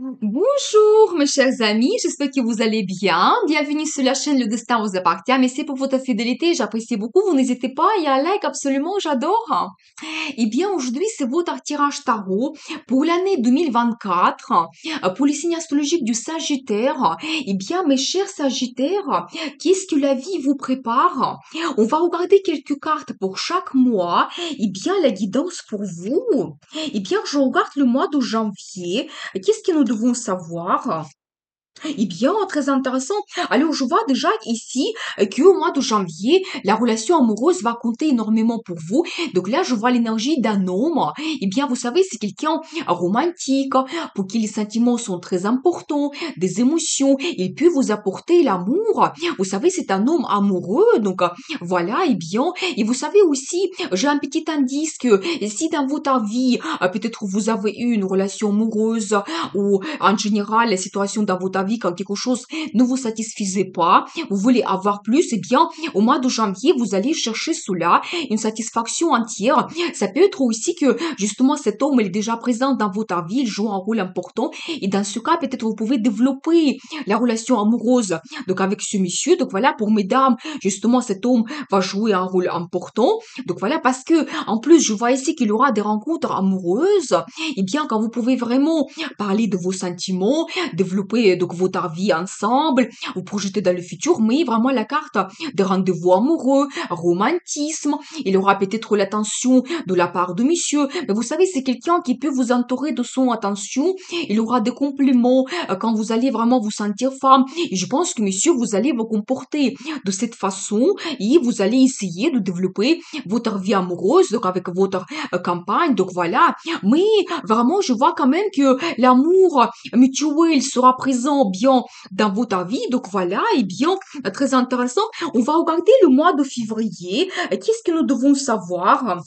Bonjour mes chers amis, j'espère que vous allez bien. Bienvenue sur la chaîne Le Destin vous appartient. Merci pour votre fidélité, j'apprécie beaucoup. Vous n'hésitez pas, il y a un like absolument, j'adore. Eh bien, aujourd'hui, c'est votre tirage tarot pour l'année 2024, pour les signes astrologiques du Sagittaire. Eh bien, mes chers Sagittaires, qu'est-ce que la vie vous prépare? On va regarder quelques cartes pour chaque mois. Eh bien, la guidance pour vous. Eh bien, je regarde le mois de janvier. Qu'est-ce que nous devons savoir? Eh bien, très intéressant. Alors, je vois déjà ici qu'au mois de janvier, la relation amoureuse va compter énormément pour vous. Donc là, je vois l'énergie d'un homme. Eh bien, vous savez, c'est quelqu'un romantique, pour qui les sentiments sont très importants, des émotions. Il peut vous apporter l'amour. Vous savez, c'est un homme amoureux. Donc, voilà, eh bien. Et vous savez aussi, j'ai un petit indice que si dans votre vie, peut-être vous avez eu une relation amoureuse, ou en général, les situations dans votre vie, quand quelque chose ne vous satisfaisait pas, vous voulez avoir plus, eh bien, au mois de janvier, vous allez chercher cela, une satisfaction entière. Ça peut être aussi que, justement, cet homme, il est déjà présent dans votre vie, il joue un rôle important, et dans ce cas, peut-être vous pouvez développer la relation amoureuse, donc avec ce monsieur. Donc voilà, pour mesdames, justement, cet homme va jouer un rôle important. Donc voilà, parce que, en plus, je vois ici qu'il aura des rencontres amoureuses, eh bien, quand vous pouvez vraiment parler de vos sentiments, développer donc votre vie ensemble, vous projeter dans le futur, mais vraiment la carte des rendez-vous amoureux, romantisme, il aura peut-être l'attention de la part de monsieur, mais vous savez, c'est quelqu'un qui peut vous entourer de son attention, il aura des compliments quand vous allez vraiment vous sentir femme, et je pense que monsieur, vous allez vous comporter de cette façon, et vous allez essayer de développer votre vie amoureuse, donc avec votre campagne, donc voilà, mais vraiment, je vois quand même que l'amour mutuel sera présent bien dans votre vie. Donc voilà, et bien, très intéressant. On va regarder le mois de février. Qu'est-ce que nous devons savoir?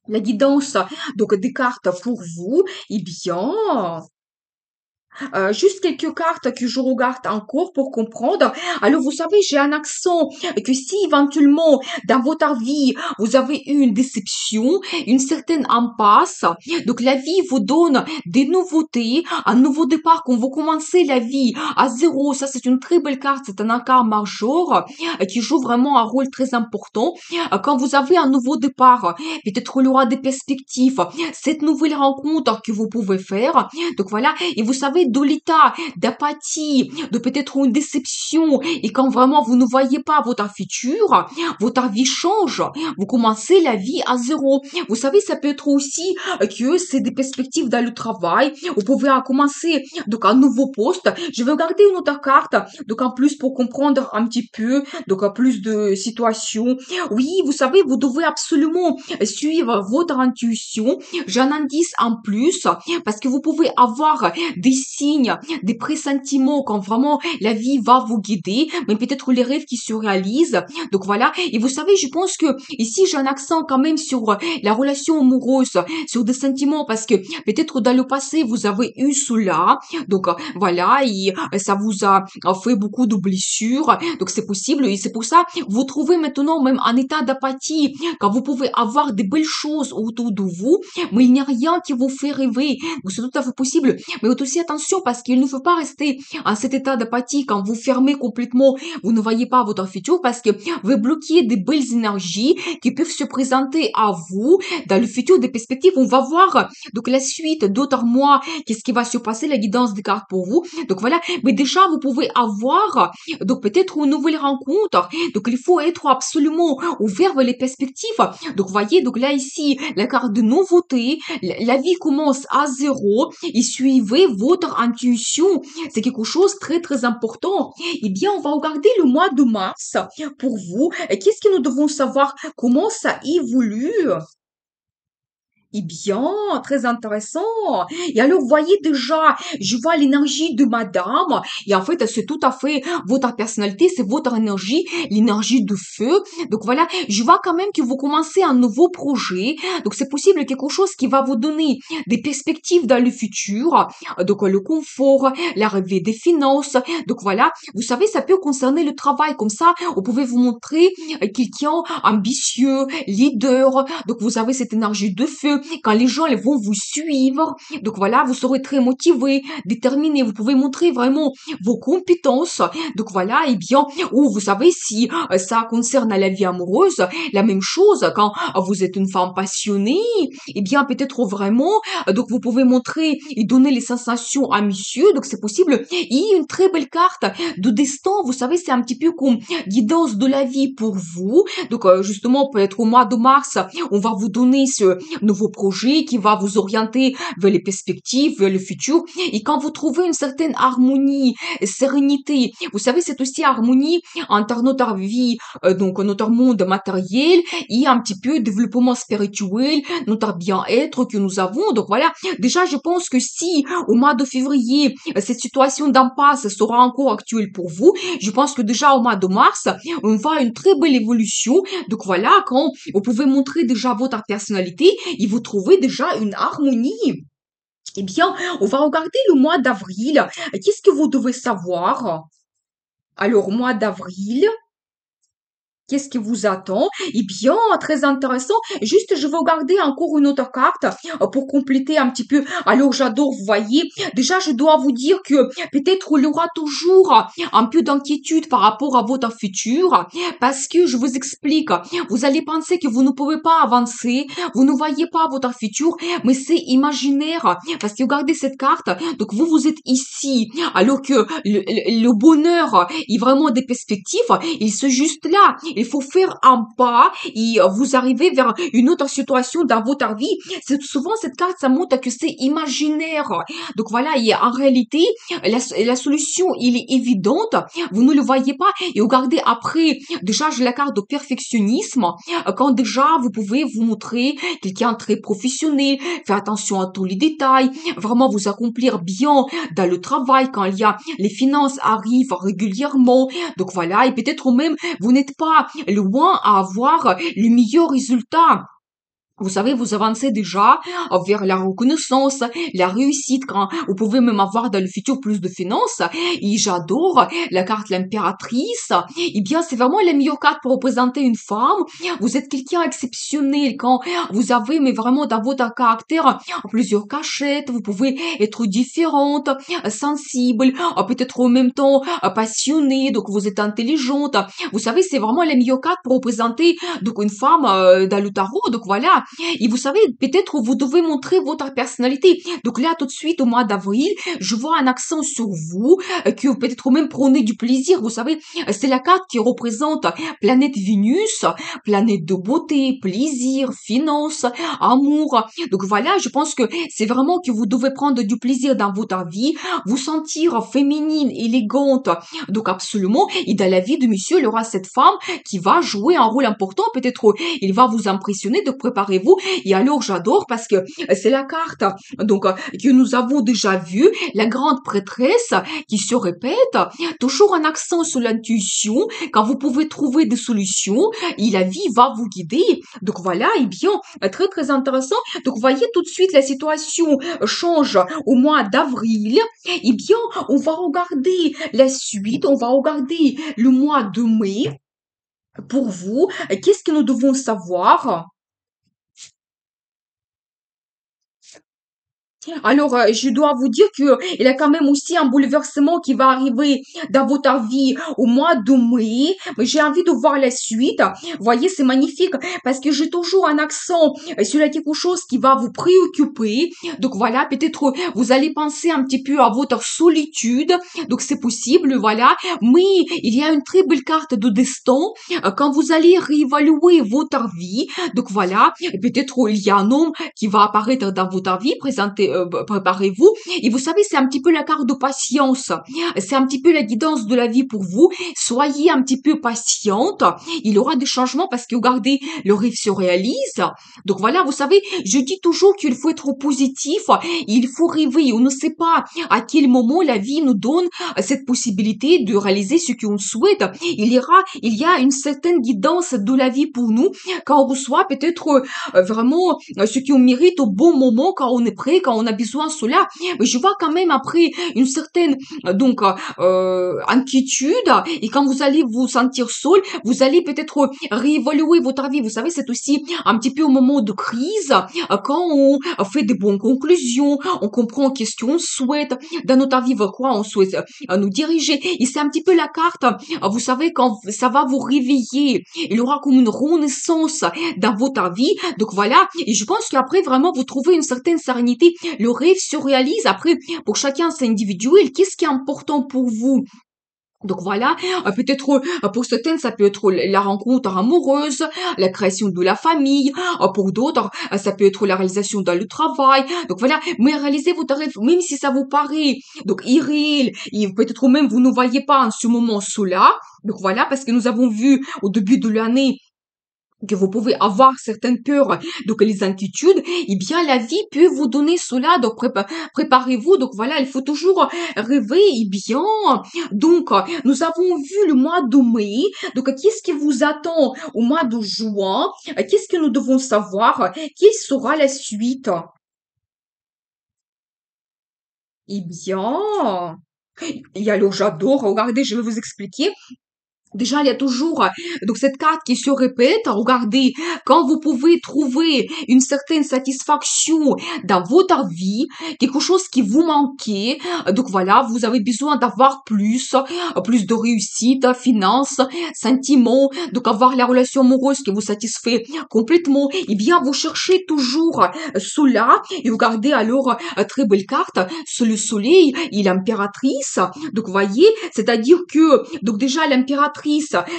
La guidance, donc des cartes pour vous. Eh bien, juste quelques cartes que je regarde encore pour comprendre. Alors, vous savez, j'ai un accent que si éventuellement dans votre vie vous avez eu une déception, une certaine impasse, donc la vie vous donne des nouveautés, un nouveau départ quand vous commencez la vie à zéro. Ça, c'est une très belle carte. C'est un encart majeur qui joue vraiment un rôle très important. Quand vous avez un nouveau départ, peut-être il y aura des perspectives. Cette nouvelle rencontre que vous pouvez faire. Donc voilà, et vous savez, de l'état d'apathie, de peut-être une déception, et quand vraiment vous ne voyez pas votre futur, votre vie change, vous commencez la vie à zéro. Vous savez, ça peut être aussi que c'est des perspectives dans le travail, vous pouvez commencer donc un nouveau poste. Je vais regarder une autre carte, donc en plus pour comprendre un petit peu, donc en plus de situations. Oui, vous savez, vous devez absolument suivre votre intuition. J'ai un indice en plus, parce que vous pouvez avoir des signes, des pressentiments quand vraiment la vie va vous guider, mais peut-être les rêves qui se réalisent. Donc voilà. Et vous savez, je pense que ici j'ai un accent quand même sur la relation amoureuse, sur des sentiments, parce que peut-être dans le passé vous avez eu cela. Donc voilà, et ça vous a fait beaucoup de blessures. Donc c'est possible, et c'est pour ça vous trouvez maintenant même un état d'apathie quand vous pouvez avoir des belles choses autour de vous, mais il n'y a rien qui vous fait rêver. Donc c'est tout à fait possible. Mais faites aussi attention parce qu'il ne faut pas rester en cet état d'apathie quand vous fermez complètement, vous ne voyez pas votre futur parce que vous bloquez des belles énergies qui peuvent se présenter à vous dans le futur, des perspectives. On va voir donc la suite d'autres mois, qu'est-ce qui va se passer, la guidance des cartes pour vous. Donc voilà, mais déjà vous pouvez avoir donc peut-être une nouvelle rencontre. Donc il faut être absolument ouvert vers les perspectives. Donc voyez, donc là ici, la carte de nouveauté, la vie commence à zéro et suivez votre intuition. C'est quelque chose de très très important. Eh bien, on va regarder le mois de mars pour vous. Qu'est-ce que nous devons savoir? Comment ça évolue? Eh bien, très intéressant. Et alors, vous voyez déjà, je vois l'énergie de madame. Et en fait, c'est tout à fait votre personnalité, c'est votre énergie, l'énergie de feu. Donc voilà, je vois quand même que vous commencez un nouveau projet. Donc c'est possible quelque chose qui va vous donner des perspectives dans le futur. Donc le confort, l'arrivée des finances. Donc voilà, vous savez, ça peut concerner le travail. Comme ça, vous pouvez vous montrer quelqu'un ambitieux, leader. Donc vous avez cette énergie de feu. quand les gens ils vont vous suivre, donc voilà, vous serez très motivé, déterminé, vous pouvez montrer vraiment vos compétences, donc voilà, et bien, ou vous savez, si ça concerne la vie amoureuse, la même chose, quand vous êtes une femme passionnée, et bien, peut-être vraiment, donc vous pouvez montrer et donner les sensations à monsieur, donc c'est possible, et une très belle carte de destin, vous savez, c'est un petit peu comme guidance de la vie pour vous, donc justement, peut-être au mois de mars, on va vous donner ce nouveau projet qui va vous orienter vers les perspectives, vers le futur. Et quand vous trouvez une certaine harmonie, sérénité, vous savez, c'est aussi harmonie entre notre vie, donc notre monde matériel et un petit peu développement spirituel, notre bien-être que nous avons. Donc voilà, déjà, je pense que si au mois de février, cette situation d'impasse sera encore actuelle pour vous, je pense que déjà au mois de mars, on voit une très belle évolution. Donc voilà, quand vous pouvez montrer déjà votre personnalité et vous trouvez déjà une harmonie. Eh bien, on va regarder le mois d'avril. Qu'est-ce que vous devez savoir? Alors, mois d'avril, qu'est-ce qui vous attend? Eh bien, très intéressant. Juste, je vais regarder encore une autre carte pour compléter un petit peu. Alors, j'adore, vous voyez. Déjà, je dois vous dire que peut-être il y aura toujours un peu d'inquiétude par rapport à votre futur parce que je vous explique. Vous allez penser que vous ne pouvez pas avancer, vous ne voyez pas votre futur, mais c'est imaginaire parce que regardez cette carte. Donc, vous êtes ici alors que le bonheur est vraiment des perspectives. Il se juste là. Il faut faire un pas et vous arrivez vers une autre situation dans votre vie. C'est souvent cette carte, ça montre que c'est imaginaire. Donc voilà, et en réalité, la solution, il est évidente. Vous ne le voyez pas. Et regardez après, déjà, j'ai la carte de perfectionnisme. Quand déjà, vous pouvez vous montrer quelqu'un très professionnel, faire attention à tous les détails, vraiment vous accomplir bien dans le travail quand il y a les finances arrivent régulièrement. Donc voilà, et peut-être même vous n'êtes pas loin à avoir le meilleur résultat. Vous savez, vous avancez déjà vers la reconnaissance, la réussite, quand vous pouvez même avoir dans le futur plus de finances. Et j'adore la carte l'impératrice. Eh bien, c'est vraiment la meilleure carte pour représenter une femme. Vous êtes quelqu'un exceptionnel quand vous avez, mais vraiment dans votre caractère, plusieurs cachettes. Vous pouvez être différente, sensible, peut-être en même temps passionnée. Donc, vous êtes intelligente. Vous savez, c'est vraiment la meilleure carte pour représenter donc une femme dans le tarot. Donc voilà. Et vous savez, peut-être vous devez montrer votre personnalité. Donc là, tout de suite, au mois d'avril, je vois un accent sur vous, que peut-être même prenez du plaisir. Vous savez, c'est la carte qui représente planète Vénus, planète de beauté, plaisir, finance, amour. Donc voilà, je pense que c'est vraiment que vous devez prendre du plaisir dans votre vie, vous sentir féminine, élégante. Donc absolument, et dans la vie de monsieur, il y aura cette femme qui va jouer un rôle important. Peut-être il va vous impressionner, de préparer vous. Et alors, j'adore parce que c'est la carte donc que nous avons déjà vue, la grande prêtresse qui se répète, toujours un accent sur l'intuition, quand vous pouvez trouver des solutions, et la vie va vous guider. Donc voilà, et bien, très très intéressant. Donc, vous voyez tout de suite, la situation change au mois d'avril. Et bien, on va regarder la suite, on va regarder le mois de mai. Pour vous, qu'est-ce que nous devons savoir? Alors, je dois vous dire que il y a quand même aussi un bouleversement qui va arriver dans votre vie au mois de mai. Mais j'ai envie de voir la suite. Vous voyez, c'est magnifique parce que j'ai toujours un accent sur quelque chose qui va vous préoccuper. Donc voilà, peut-être vous allez penser un petit peu à votre solitude. Donc c'est possible, voilà. Mais il y a une très belle carte de destin quand vous allez réévaluer votre vie. Donc voilà, peut-être il y a un homme qui va apparaître dans votre vie, préparez-vous. Et vous savez, c'est un petit peu la carte de patience. C'est un petit peu la guidance de la vie pour vous. Soyez un petit peu patiente. Il y aura des changements parce que regardez, le rêve se réalise. Donc voilà, vous savez, je dis toujours qu'il faut être positif. Il faut rêver. On ne sait pas à quel moment la vie nous donne cette possibilité de réaliser ce qu'on souhaite. Il y a une certaine guidance de la vie pour nous quand on reçoit peut-être vraiment ce qu'on mérite au bon moment, quand on est prêt, quand on a besoin de cela. Mais je vois quand même après une certaine inquiétude et quand vous allez vous sentir seul, vous allez peut-être réévaluer votre vie. Vous savez, c'est aussi un petit peu au moment de crise, quand on fait des bonnes conclusions, on comprend qu'est-ce qu'on souhaite dans notre vie, vers quoi on souhaite nous diriger. Et c'est un petit peu la carte, vous savez, quand ça va vous réveiller, il y aura comme une renaissance dans votre vie. Donc voilà, et je pense qu'après, vraiment, vous trouvez une certaine sérénité. Le rêve se réalise. Après, pour chacun, c'est individuel. Qu'est-ce qui est important pour vous? Donc voilà, peut-être pour certaines, ça peut être la rencontre amoureuse, la création de la famille, pour d'autres, ça peut être la réalisation dans le travail. Donc voilà, mais réalisez votre rêve, même si ça vous paraît donc irréel, et peut-être même vous ne voyez pas en ce moment cela. Donc voilà, parce que nous avons vu au début de l'année que vous pouvez avoir certaines peurs, donc les inquiétudes, eh bien la vie peut vous donner cela, donc préparez-vous, donc voilà, il faut toujours rêver, eh bien, donc nous avons vu le mois de mai, donc qu'est-ce qui vous attend au mois de juin, qu'est-ce que nous devons savoir, quelle sera la suite? Eh bien, et alors j'adore, regardez, je vais vous expliquer. Déjà, il y a toujours donc cette carte qui se répète. Regardez, quand vous pouvez trouver une certaine satisfaction dans votre vie, quelque chose qui vous manquait, donc voilà, vous avez besoin d'avoir plus de réussite, finances, sentiments, donc avoir la relation amoureuse qui vous satisfait complètement. Eh bien, vous cherchez toujours cela et regardez alors très belle carte, c'est le soleil et l'impératrice. Donc, vous voyez, c'est-à-dire que donc déjà l'impératrice,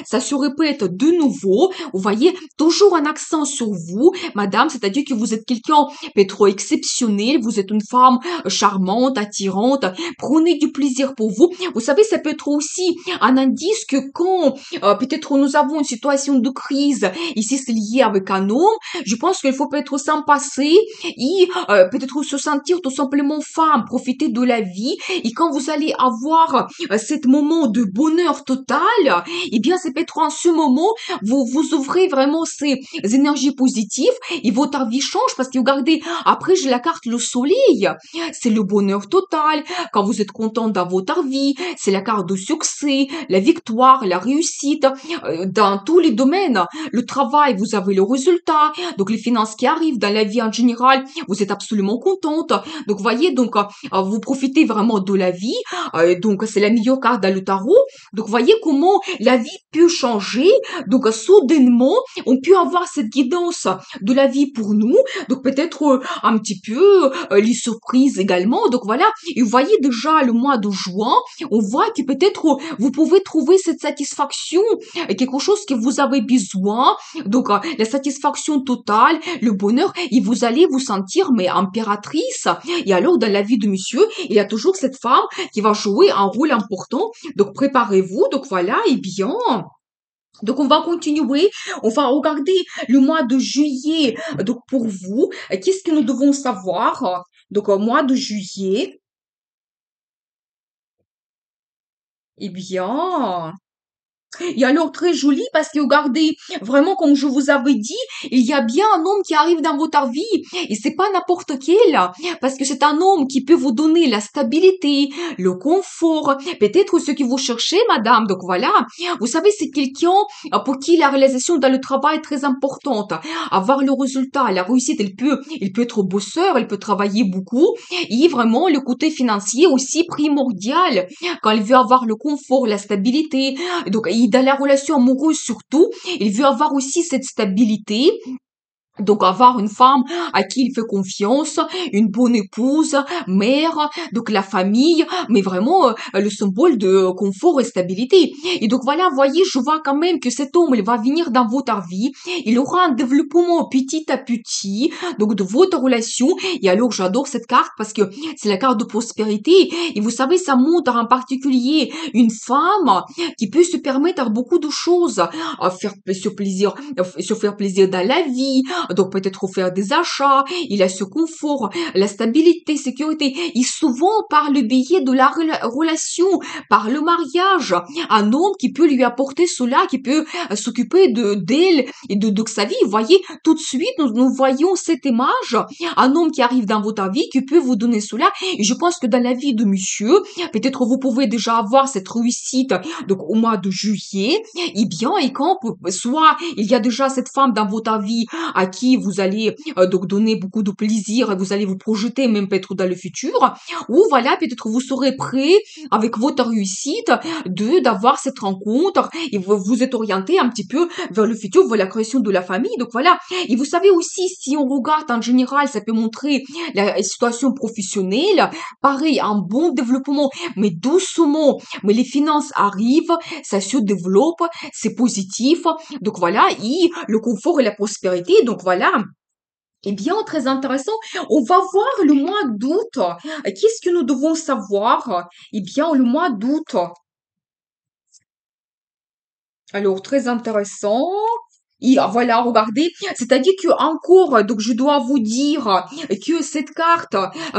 ça se répète de nouveau. Vous voyez, toujours un accent sur vous, madame, c'est-à-dire que vous êtes quelqu'un peut-être exceptionnel, vous êtes une femme charmante, attirante, prenez du plaisir pour vous. Vous savez, ça peut être aussi un indice que quand peut-être nous avons une situation de crise, ici c'est lié avec un homme, je pense qu'il faut peut-être s'en passer et peut-être se sentir tout simplement femme, profiter de la vie. Et quand vous allez avoir cet moment de bonheur total, eh bien, c'est peut-être en ce moment, vous ouvrez vraiment ces énergies positives et votre vie change parce que regardez, après, j'ai la carte le soleil. C'est le bonheur total. Quand vous êtes content dans votre vie, c'est la carte de succès, la victoire, la réussite, dans tous les domaines. Le travail, vous avez le résultat. Donc, les finances qui arrivent dans la vie en général, vous êtes absolument contente. Donc, voyez, donc, vous profitez vraiment de la vie. Donc, c'est la meilleure carte dans le tarot. Donc, voyez comment la vie peut changer. Donc, soudainement, on peut avoir cette guidance de la vie pour nous. Donc, peut-être un petit peu les surprises également. Donc, voilà. Et vous voyez déjà le mois de juin, on voit que peut-être vous pouvez trouver cette satisfaction, quelque chose que vous avez besoin. Donc, la satisfaction totale, le bonheur, et vous allez vous sentir, mais impératrice. Et alors, dans la vie de monsieur, il y a toujours cette femme qui va jouer un rôle important. Donc, préparez-vous. Donc, voilà, et bien. Donc, on va continuer. On va regarder le mois de juillet. Donc, pour vous, qu'est-ce que nous devons savoir? Donc, au mois de juillet, eh bien, et alors, très joli, parce que regardez, vraiment, comme je vous avais dit, il y a bien un homme qui arrive dans votre vie. Et c'est pas n'importe quel, parce que c'est un homme qui peut vous donner la stabilité, le confort, peut-être ce que vous cherchez, madame. Donc voilà, vous savez, c'est quelqu'un pour qui la réalisation dans le travail est très importante. Avoir le résultat, la réussite, il peut être bosseur, il peut travailler beaucoup. Et vraiment, le côté financier aussi primordial. Quand il veut avoir le confort, la stabilité, donc, dans la relation amoureuse surtout, il veut avoir aussi cette stabilité. Donc, avoir une femme à qui il fait confiance, une bonne épouse, mère, donc la famille, mais vraiment le symbole de confort et stabilité. Et donc voilà, voyez, je vois quand même que cet homme, il va venir dans votre vie, il aura un développement petit à petit, donc de votre relation. Et alors, j'adore cette carte parce que c'est la carte de prospérité. Et vous savez, ça montre en particulier une femme qui peut se permettre beaucoup de choses, à faire se faire plaisir dans la vie, donc peut-être faire des achats, il a ce confort, la stabilité, sécurité. Et souvent, par le biais de la relation, par le mariage, un homme qui peut lui apporter cela, qui peut s'occuper d'elle et de sa vie. Vous voyez, tout de suite, nous voyons cette image, un homme qui arrive dans votre vie, qui peut vous donner cela. Et je pense que dans la vie de monsieur, peut-être vous pouvez déjà avoir cette réussite donc au mois de juillet, et bien, et quand soit il y a déjà cette femme dans votre vie à qui vous allez donc donner beaucoup de plaisir et vous allez vous projeter même peut-être dans le futur, ou voilà, peut-être vous serez prêt avec votre réussite d'avoir cette rencontre et vous êtes orienté un petit peu vers le futur, vers la création de la famille. Donc voilà. Et vous savez aussi, si on regarde en général, ça peut montrer la situation professionnelle. Pareil, un bon développement, mais doucement. Mais les finances arrivent, ça se développe, c'est positif. Donc voilà, et le confort et la prospérité. Donc voilà. Eh bien, très intéressant. On va voir le mois d'août. Qu'est-ce que nous devons savoir? Eh bien, le mois d'août. Alors, très intéressant. Et voilà, regardez, c'est-à-dire que encore, donc je dois vous dire que cette carte,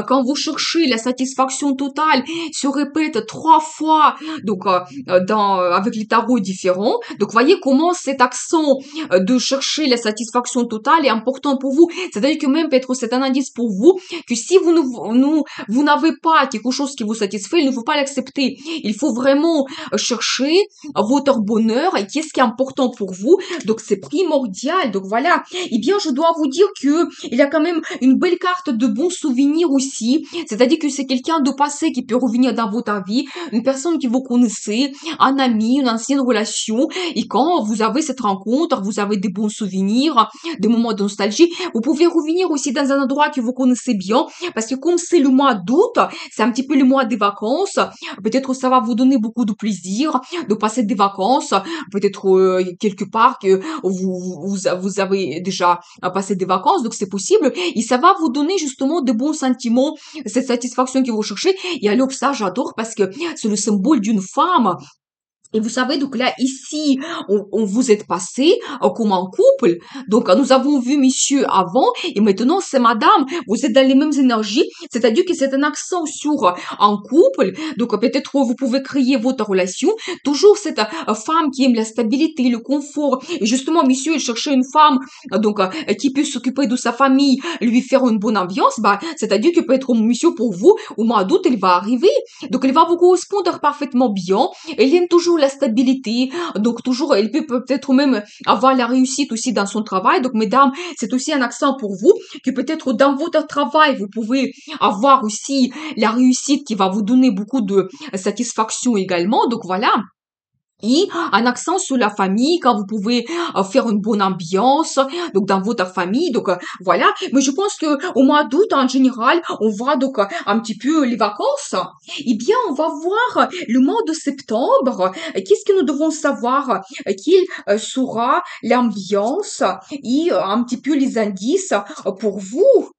quand vous cherchez la satisfaction totale, se répète 3 fois, donc avec les tarots différents. Donc voyez comment cet accent de chercher la satisfaction totale est important pour vous. C'est-à-dire que même peut-être c'est un indice pour vous que si vous n'avez pas quelque chose qui vous satisfait, il ne faut pas l'accepter. Il faut vraiment chercher votre bonheur et qu'est-ce qui est important pour vous. Donc c'est primordial. Donc voilà. Eh bien, je dois vous dire que il y a quand même une belle carte de bons souvenirs aussi. C'est-à-dire que c'est quelqu'un de passé qui peut revenir dans votre vie, une personne que vous connaissez, un ami, une ancienne relation. Et quand vous avez cette rencontre, vous avez des bons souvenirs, des moments de nostalgie, vous pouvez revenir aussi dans un endroit que vous connaissez bien. Parce que comme c'est le mois d'août, c'est un petit peu le mois des vacances. Peut-être ça va vous donner beaucoup de plaisir de passer des vacances. Peut-être quelque part que vous avez déjà passé des vacances, donc c'est possible. Et ça va vous donner justement de bons sentiments, cette satisfaction que vous cherchez. Et alors ça, j'adore parce que c'est le symbole d'une femme. Et vous savez, donc là, ici, on vous êtes passé comme un couple. Donc, nous avons vu monsieur avant et maintenant, c'est madame. Vous êtes dans les mêmes énergies. C'est-à-dire que c'est un accent sur un couple. Donc, peut-être vous pouvez créer votre relation. Toujours cette femme qui aime la stabilité, le confort. Et justement, monsieur, il cherchait une femme donc qui peut s'occuper de sa famille, lui faire une bonne ambiance. Bah, c'est-à-dire que peut-être monsieur, pour vous, au mois d'août, il va arriver. Donc, il va vous correspondre parfaitement bien. Elle aime toujours la stabilité, donc toujours, elle peut peut-être même avoir la réussite aussi dans son travail. Donc, mesdames, c'est aussi un accent pour vous, que peut-être dans votre travail, vous pouvez avoir aussi la réussite qui va vous donner beaucoup de satisfaction également. Donc, voilà. Et un accent sur la famille, quand vous pouvez faire une bonne ambiance, donc dans votre famille, donc voilà. Mais je pense que au mois d'août, en général, on voit donc un petit peu les vacances. Eh bien, on va voir le mois de septembre. Qu'est-ce que nous devons savoir? Qu'il sera l'ambiance et un petit peu les indices pour vous.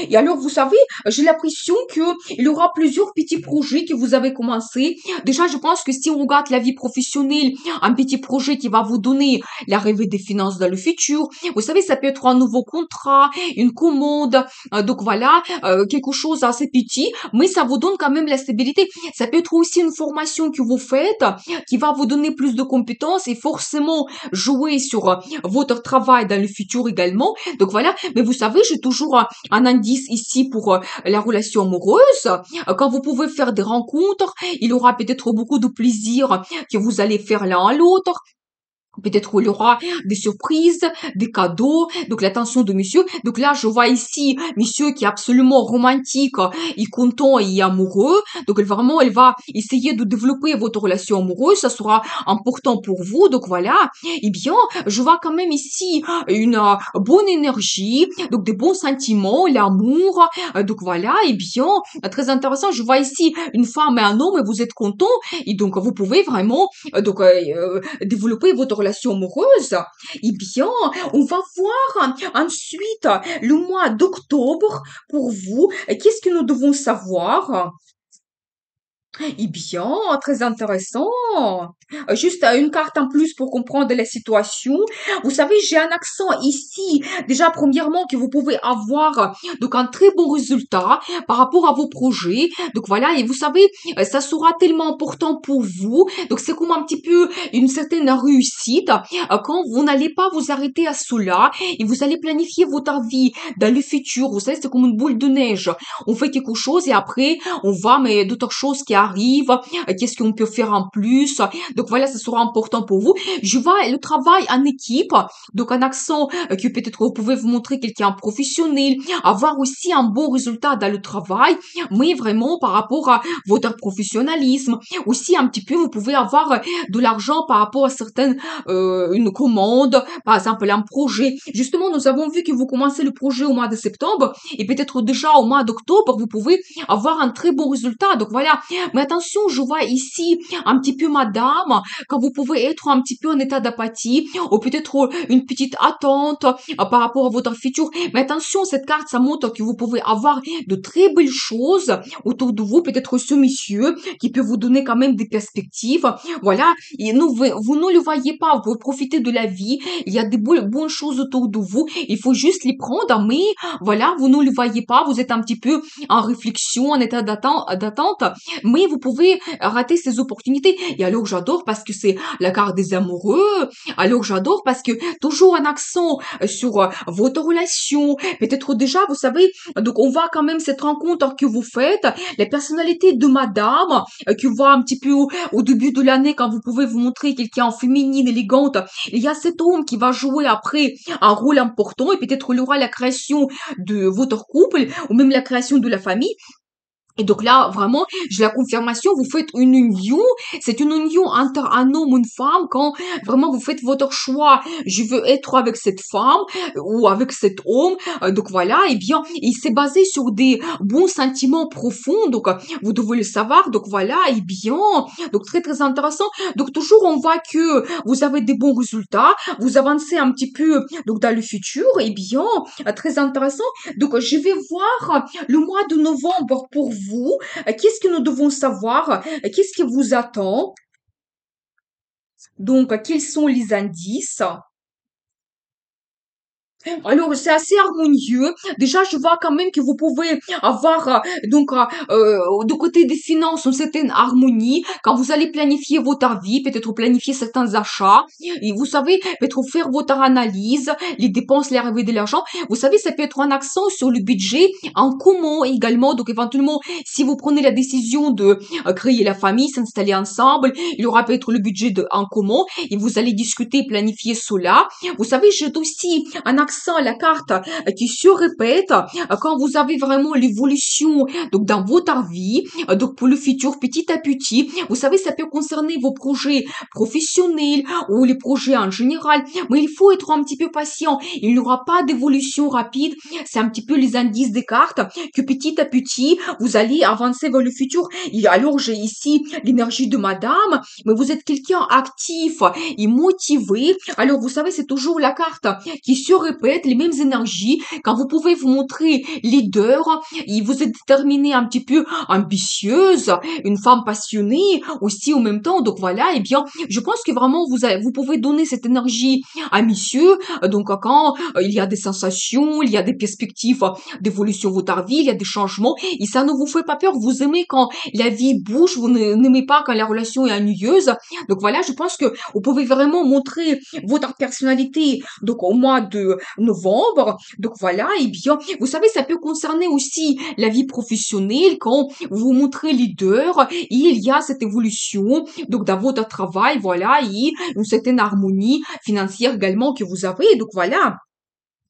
Et alors, vous savez, j'ai l'impression que il y aura plusieurs petits projets que vous avez commencé. Déjà, je pense que si on regarde la vie professionnelle, un petit projet qui va vous donner l'arrivée des finances dans le futur. Vous savez, ça peut être un nouveau contrat, une commande. Donc voilà, quelque chose assez petit, mais ça vous donne quand même la stabilité. Ça peut être aussi une formation que vous faites qui va vous donner plus de compétences et forcément jouer sur votre travail dans le futur également. Donc voilà, mais vous savez, j'ai toujours un indice ici pour la relation amoureuse. Quand vous pouvez faire des rencontres, il y aura peut-être beaucoup de plaisir que vous allez faire l'un à l'autre. Peut-être il y aura des surprises, des cadeaux, donc l'attention de monsieur. Donc là, je vois ici monsieur qui est absolument romantique, et content et amoureux. Donc vraiment, elle va essayer de développer votre relation amoureuse. Ça sera important pour vous. Donc voilà. Eh bien, je vois quand même ici une bonne énergie, donc des bons sentiments, l'amour. Donc voilà. Eh bien, très intéressant. Je vois ici une femme et un homme et vous êtes content. Et donc, vous pouvez vraiment développer votre relation amoureuse. Eh bien, on va voir ensuite le mois d'octobre pour vous. Qu'est-ce que nous devons savoir? Eh bien, très intéressant. Juste une carte en plus pour comprendre la situation. Vous savez, j'ai un accent ici. Déjà, premièrement, que vous pouvez avoir donc un très bon résultat par rapport à vos projets. Donc voilà, et vous savez, ça sera tellement important pour vous. Donc c'est comme un petit peu une certaine réussite quand vous n'allez pas vous arrêter à cela et vous allez planifier votre vie dans le futur. Vous savez, c'est comme une boule de neige. On fait quelque chose et après, on voit mais d'autres choses qui arrivent, qu'est-ce qu'on peut faire en plus. Donc voilà, ça sera important pour vous. Je vois le travail en équipe, donc un accent que peut-être vous pouvez vous montrer quelqu'un professionnel, avoir aussi un bon résultat dans le travail, mais vraiment par rapport à votre professionnalisme. Aussi un petit peu, vous pouvez avoir de l'argent par rapport à certaines une commande, par exemple un projet. Justement, nous avons vu que vous commencez le projet au mois de septembre et peut-être déjà au mois d'octobre, vous pouvez avoir un très bon résultat. Donc voilà. Mais attention, je vois ici un petit peu madame, quand vous pouvez être un petit peu en état d'apathie, ou peut-être une petite attente par rapport à votre futur. Mais attention, cette carte, ça montre que vous pouvez avoir de très belles choses autour de vous, peut-être ce monsieur qui peut vous donner quand même des perspectives. Voilà, et vous ne le voyez pas, vous pouvez profiter de la vie, il y a des bonnes choses autour de vous, il faut juste les prendre, mais voilà, vous ne le voyez pas, vous êtes un petit peu en réflexion, en état d'attente, mais vous pouvez rater ces opportunités. Et alors j'adore parce que c'est la carte des amoureux. Alors j'adore parce que toujours un accent sur votre relation. Peut-être déjà, vous savez, donc on voit quand même cette rencontre que vous faites, les personnalités de madame, que voit un petit peu au début de l'année quand vous pouvez vous montrer quelqu'un en féminine, élégante. Il y a cet homme qui va jouer après un rôle important et peut-être il y aura la création de votre couple ou même la création de la famille. Et donc là, vraiment, j'ai la confirmation, vous faites une union, c'est une union entre un homme et une femme quand vraiment vous faites votre choix. Je veux être avec cette femme ou avec cet homme. Donc voilà, et bien, il s'est basé sur des bons sentiments profonds, donc vous devez le savoir. Donc voilà, et bien, donc très très intéressant. Donc toujours on voit que vous avez des bons résultats, vous avancez un petit peu donc dans le futur, et bien, très intéressant. Donc je vais voir le mois de novembre pour vous. Qu'est-ce que nous devons savoir? Qu'est-ce qui vous attend? Donc, quels sont les indices? Alors, c'est assez harmonieux. Déjà, je vois quand même que vous pouvez avoir, de côté des finances, une certaine harmonie. Quand vous allez planifier votre vie, peut-être planifier certains achats, et vous savez, peut-être faire votre analyse, les dépenses, les arrivées de l'argent. Vous savez, ça peut être un accent sur le budget en commun également. Donc, éventuellement, si vous prenez la décision de créer la famille, s'installer ensemble, il y aura peut-être le budget en commun et vous allez discuter, planifier cela. Vous savez, j'ai aussi un accent, la carte qui se répète quand vous avez vraiment l'évolution donc dans votre vie, donc pour le futur petit à petit. Vous savez, ça peut concerner vos projets professionnels ou les projets en général, mais il faut être un petit peu patient. Il n'y aura pas d'évolution rapide. C'est un petit peu les indices des cartes que petit à petit, vous allez avancer vers le futur. Et alors, j'ai ici l'énergie de madame, mais vous êtes quelqu'un actif et motivé. Alors, vous savez, c'est toujours la carte qui se répète, les mêmes énergies. Quand vous pouvez vous montrer leader, et vous êtes déterminé un petit peu ambitieuse, une femme passionnée aussi en même temps. Donc voilà, et bien, je pense que vraiment vous pouvez donner cette énergie à monsieur. Donc quand il y a des sensations, il y a des perspectives d'évolution de votre vie, il y a des changements, et ça ne vous fait pas peur. Vous aimez quand la vie bouge, vous n'aimez pas quand la relation est ennuyeuse. Donc voilà, je pense que vous pouvez vraiment montrer votre personnalité donc au mois de novembre. Donc voilà, et bien, vous savez, ça peut concerner aussi la vie professionnelle quand vous vous montrez leader et il y a cette évolution donc dans votre travail, voilà, et une certaine harmonie financière également que vous avez. Donc voilà.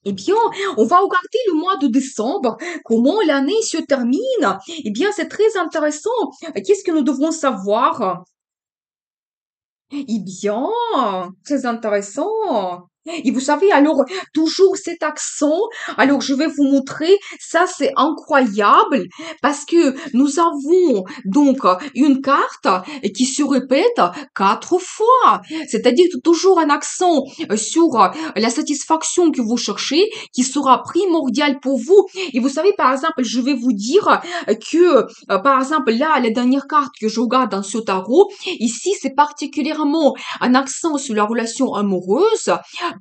Eh bien, on va regarder le mois de décembre, comment l'année se termine. Eh bien, c'est très intéressant. Qu'est-ce que nous devons savoir? Eh bien, très intéressant. Et vous savez, alors, toujours cet accent, alors je vais vous montrer, ça c'est incroyable parce que nous avons donc une carte qui se répète 4 fois. C'est-à-dire toujours un accent sur la satisfaction que vous cherchez qui sera primordial pour vous. Et vous savez, par exemple, je vais vous dire que, par exemple, là, la dernière carte que je regarde dans ce tarot, ici, c'est particulièrement un accent sur la relation amoureuse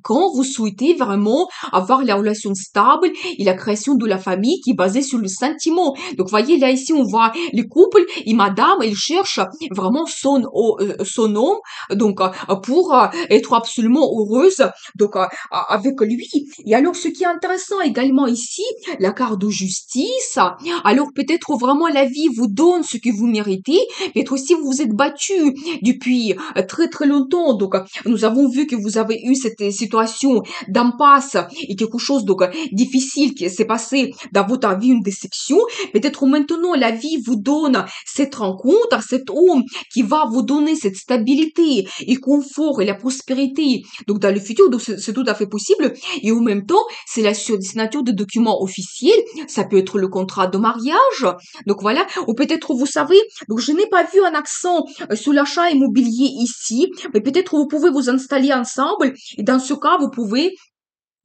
quand vous souhaitez vraiment avoir la relation stable et la création de la famille qui est basée sur le sentiment. Donc, voyez, là, ici, on voit les couples et madame, elle cherche vraiment son homme, donc, pour être absolument heureuse, donc, avec lui. Et alors, ce qui est intéressant également ici, la carte de justice. Alors, peut-être vraiment la vie vous donne ce que vous méritez. Peut-être aussi vous vous êtes battu depuis très très longtemps. Donc, nous avons vu que vous avez eu cette situation d'impasse et quelque chose donc difficile qui s'est passé dans votre vie, une déception. Peut-être maintenant la vie vous donne cette rencontre, cet homme qui va vous donner cette stabilité et confort et la prospérité. Donc dans le futur, donc c'est tout à fait possible. Et en même temps, c'est la signature de documents officiels. Ça peut être le contrat de mariage. Donc voilà. Ou peut-être vous savez, donc je n'ai pas vu un accent sur l'achat immobilier ici, mais peut-être vous pouvez vous installer ensemble et dans ce cas, vous pouvez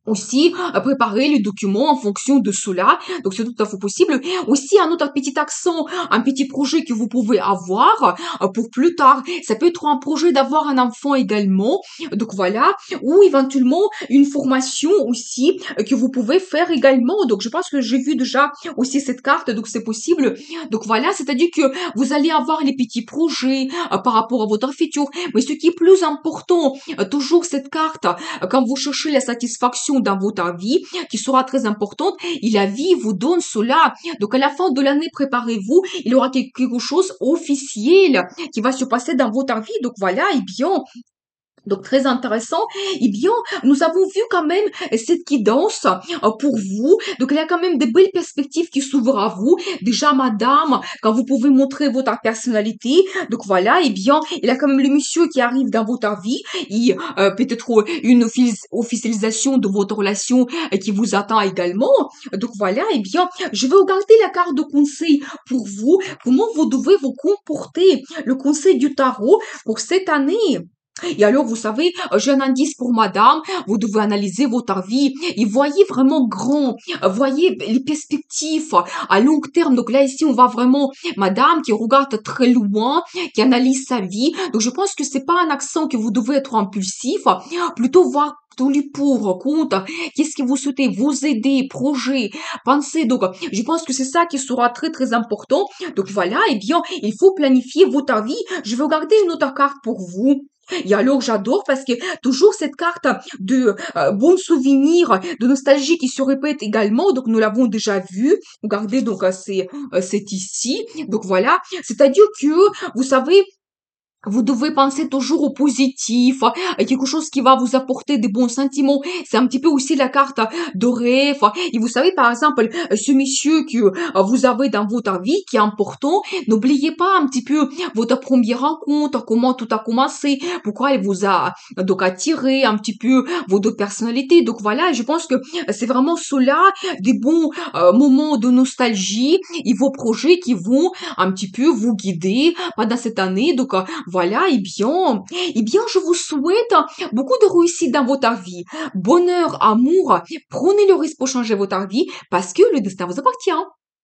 aussi préparer les documents en fonction de cela. Donc c'est tout à fait possible. Aussi un autre petit accent, un petit projet que vous pouvez avoir pour plus tard. Ça peut être un projet d'avoir un enfant également. Donc voilà. Ou éventuellement une formation aussi que vous pouvez faire également. Donc je pense que j'ai vu déjà aussi cette carte. Donc c'est possible. Donc voilà. C'est-à-dire que vous allez avoir les petits projets par rapport à votre futur. Mais ce qui est plus important, toujours cette carte, quand vous cherchez la satisfaction dans votre vie, qui sera très importante, et la vie vous donne cela. Donc à la fin de l'année, préparez-vous, il y aura quelque chose officiel qui va se passer dans votre vie. Donc voilà, et bien, donc très intéressant. Eh bien, nous avons vu quand même cette guidance pour vous. Donc il y a quand même des belles perspectives qui s'ouvrent à vous. Déjà, madame, quand vous pouvez montrer votre personnalité. Donc voilà, eh bien, il y a quand même le monsieur qui arrive dans votre vie. Et peut-être une officialisation de votre relation qui vous attend également. Donc voilà, eh bien, je vais regarder la carte de conseil pour vous. Comment vous devez vous comporter. Le conseil du tarot pour cette année. Et alors, vous savez, j'ai un indice pour madame, vous devez analyser votre vie et voyez vraiment grand, voyez les perspectives à long terme. Donc là, ici, on voit vraiment madame qui regarde très loin, qui analyse sa vie. Donc je pense que c'est pas un accent que vous devez être impulsif, plutôt voir tout le pour, contre, qu'est-ce que vous souhaitez, vous aider, projet, penser. Donc, je pense que c'est ça qui sera très, très important. Donc voilà, eh bien, il faut planifier votre vie. Je vais regarder une autre carte pour vous. Et alors j'adore parce que toujours cette carte de bons souvenirs, de nostalgie qui se répète également. Donc nous l'avons déjà vu. Regardez donc c'est ici. Donc voilà, c'est-à-dire que vous savez vous devez penser toujours au positif, à quelque chose qui va vous apporter des bons sentiments. C'est un petit peu aussi la carte de rêve. Et vous savez, par exemple, ce monsieur que vous avez dans votre vie qui est important, n'oubliez pas un petit peu votre première rencontre, comment tout a commencé, pourquoi il vous a donc attiré un petit peu vos deux personnalités. Donc voilà, je pense que c'est vraiment cela, des bons moments de nostalgie et vos projets qui vont un petit peu vous guider pendant cette année. Donc voilà, eh bien, je vous souhaite beaucoup de réussite dans votre vie. Bonheur, amour, prenez le risque pour changer votre vie parce que le destin vous appartient.